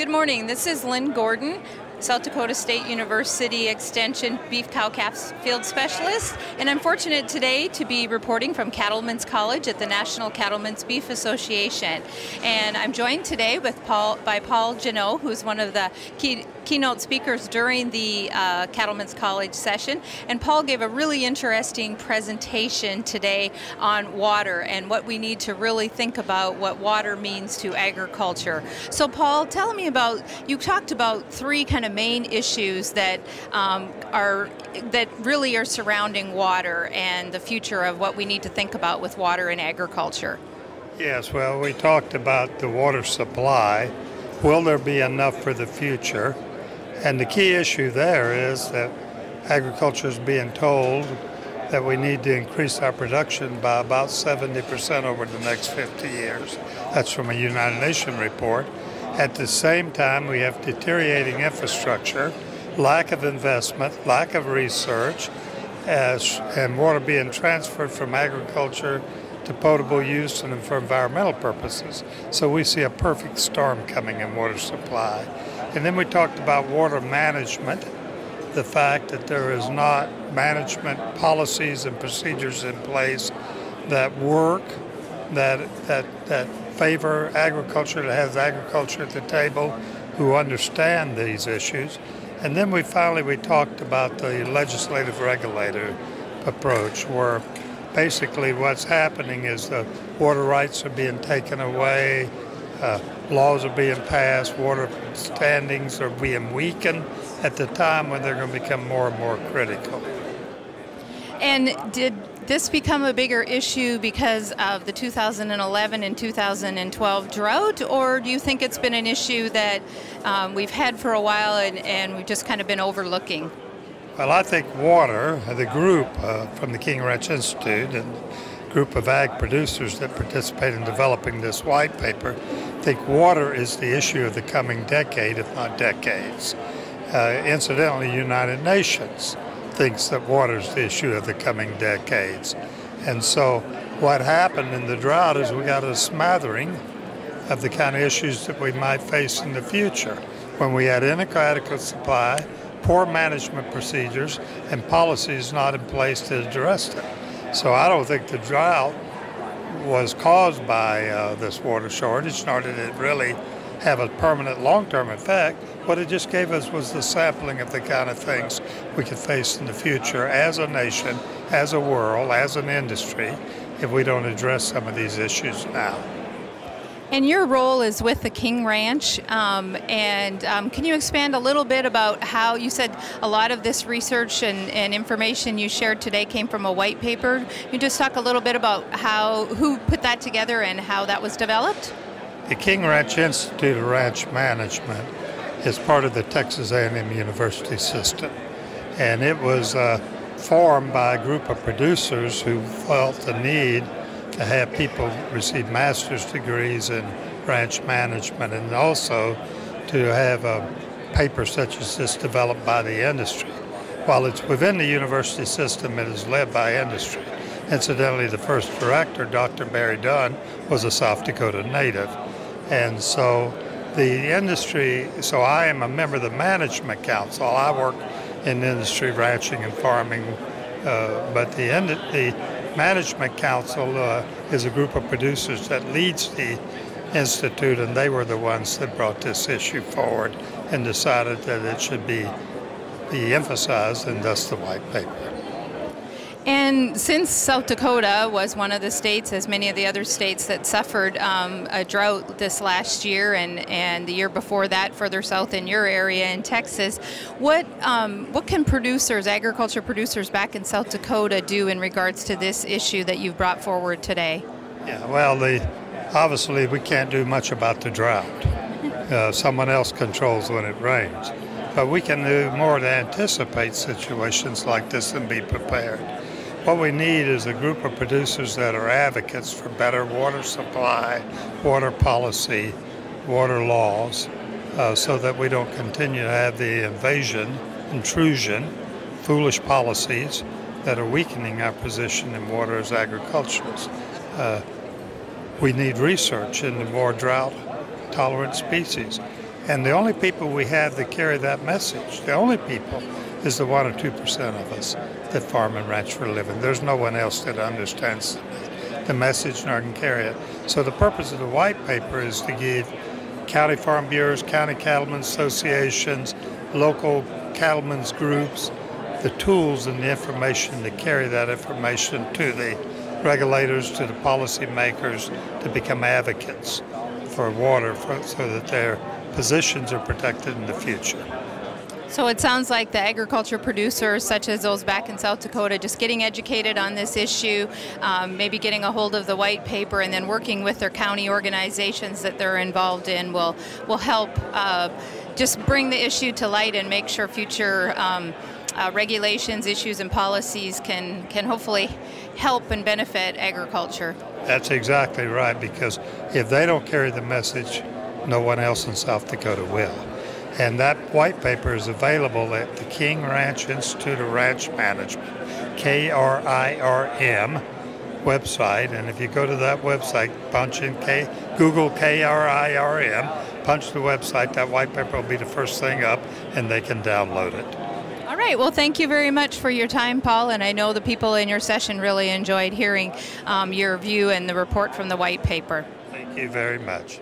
Good morning. This is Lynn Gordon, South Dakota State University Extension Beef Cow-Calf Field Specialist, and I'm fortunate today to be reporting from Cattleman College at the National Cattlemen's Beef Association. And I'm joined today by Paul Genho, who's one of the keynote speakers during the Cattleman's College session. And Paul gave a really interesting presentation today on water and what we need to really think about what water means to agriculture. So Paul, tell me about, you talked about three kind of main issues that really are surrounding water and the future of what we need to think about with water in agriculture. Yes, well, we talked about the water supply. Will there be enough for the future? And the key issue there is that agriculture is being told that we need to increase our production by about 70% over the next 50 years. That's from a United Nations report. At the same time, we have deteriorating infrastructure, lack of investment, lack of research, and water being transferred from agriculture to potable use and for environmental purposes. So we see a perfect storm coming in water supply. And then we talked about water management, the fact that there is not management policies and procedures in place that work, that favor agriculture, that has agriculture at the table, who understand these issues. And then we talked about the legislative regulator approach, where basically what's happening is the water rights are being taken away, laws are being passed, water standings are being weakened at the time when they're going to become more and more critical. And did this become a bigger issue because of the 2011 and 2012 drought, or do you think it's been an issue that we've had for a while and we've just kind of been overlooking? Well, I think water, the group from the King Ranch Institute and the group of ag producers that participate in developing this white paper, think water is the issue of the coming decade, if not decades. Incidentally, United Nations thinks that water is the issue of the coming decades. And so what happened in the drought is we got a smattering of the kind of issues that we might face in the future when we had inadequate supply, poor management procedures, and policies not in place to address it. So I don't think the drought was caused by this water shortage, nor did it really have a permanent long-term effect. What it just gave us was the sampling of the kind of things we could face in the future as a nation, as a world, as an industry, if we don't address some of these issues now. And your role is with the King Ranch, can you expand a little bit about how you said a lot of this research and information you shared today came from a white paper? Can you just talk a little bit about who put that together and how that was developed? The King Ranch Institute of Ranch Management is part of the Texas A&M University system, and it was formed by a group of producers who felt the need to have people receive master's degrees in ranch management, and also to have a paper such as this developed by the industry. While it's within the university system, it is led by industry. Incidentally, the first director, Dr. Barry Dunn, was a South Dakota native. And so the industry, so I am a member of the Management Council. I work in industry, ranching, and farming, but the Management Council is a group of producers that leads the Institute, and they were the ones that brought this issue forward and decided that it should be emphasized, and thus the white paper. And since South Dakota was one of the states, as many of the other states, that suffered a drought this last year and the year before that further south in your area in Texas, what can producers, agriculture producers back in South Dakota do in regards to this issue that you've brought forward today? Yeah, well, obviously we can't do much about the drought. Someone else controls when it rains. But we can do more to anticipate situations like this and be prepared. What we need is a group of producers that are advocates for better water supply, water policy, water laws, so that we don't continue to have the intrusion, foolish policies that are weakening our position in water as agriculturists. We need research into more drought-tolerant species. And the only people we have that carry that message, the only people, is the 1 or 2% of us that farm and ranch for a living. There's no one else that understands the message nor can carry it. So the purpose of the white paper is to give county farm bureaus, county cattlemen's associations, local cattlemen's groups, the tools and the information to carry that information to the regulators, to the policymakers, to become advocates for water so that their positions are protected in the future. So it sounds like the agriculture producers, such as those back in South Dakota, just getting educated on this issue, maybe getting a hold of the white paper, and then working with their county organizations that they're involved in will help just bring the issue to light and make sure future regulations, issues, and policies can hopefully help and benefit agriculture. That's exactly right, because if they don't carry the message, no one else in South Dakota will. And that white paper is available at the King Ranch Institute of Ranch Management, KRIRM website. And if you go to that website, punch in Google KRIRM, punch the website, that white paper will be the first thing up, and they can download it. All right, well, thank you very much for your time, Paul, and I know the people in your session really enjoyed hearing your view and the report from the white paper. Thank you very much.